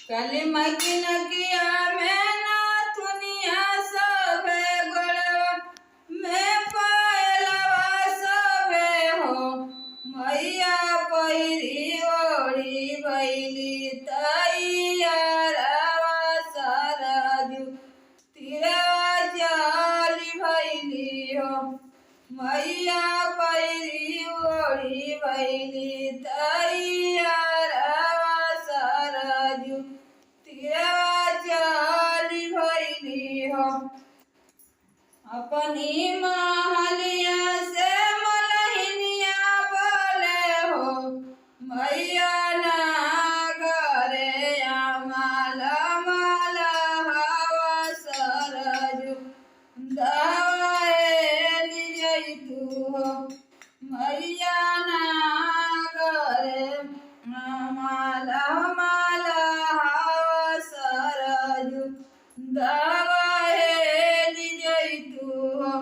काली मकिन किया में नाथुनिया सबे गोड़वा में पायलवा सबे हो मैया पैरी ओढ़ी भैली तैयारवा सरजू तिरवा जाली भैली हो मैया पैरी ओढ़ी भैली तैयारवा सरजू तिरवा जाली भैली हो अपनी महलिया से मलहिनिया बोले हो मैया ना घरे माला माला हवा सरजू दवाएली जैतू हो मैया ना घरे माला माला हवा सरजू दवाएली जैतू हो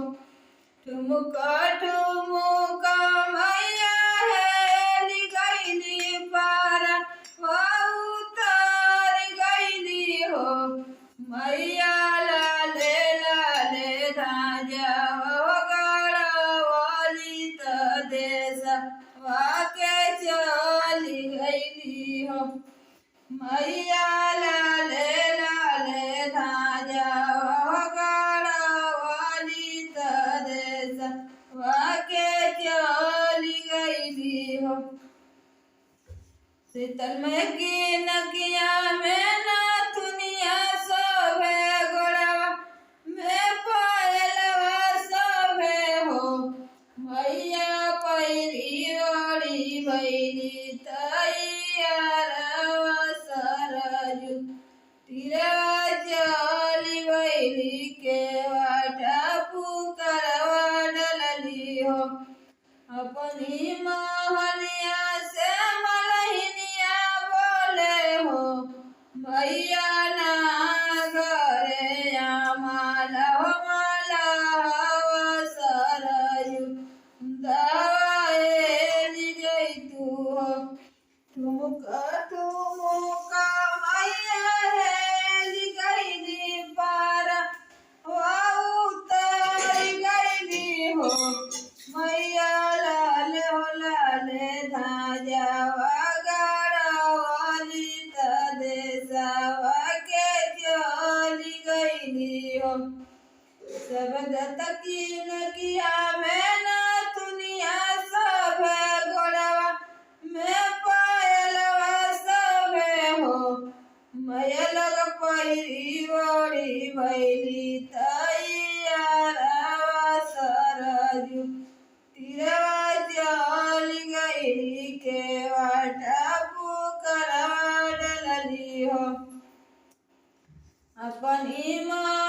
ठुमका ठुमका मैया हेली गईली पारा उतर गईली हो मैया लाले लाले धाजा गड़वाली देश वाके चली गईली हो मैया लाले लाले धाजा गड़वाली देश वाके चली गईली हो शीतल में की नकिया में नाथुनिया सबे गोड़वा में पायलवा सबे हो मैया पैरी ओढ़ी भैली तैयारवा सरजू तिरवा चली भैली के वाटा पुकारवा डलली हो अपनी महलिया से मलहिनिया बोले हो मैया ना घरे माला माला हवा सरजू दवाएली जैतू हो ठुमका ठुमका मैया हेली गईली पारा उतर गईली हो मैया लाले हो लाले धाजावा गड़वाली देशवा के चली गईली हो शब्द तकीन किया में नाथुनिया सबे गोड़वा में पायलवा सबे हो मैया लग पैरी ओढ़ी भैली तैयारवा सरजू तिरवा चली गईली के वाटा पुकारवा डलली हो अपनी माँ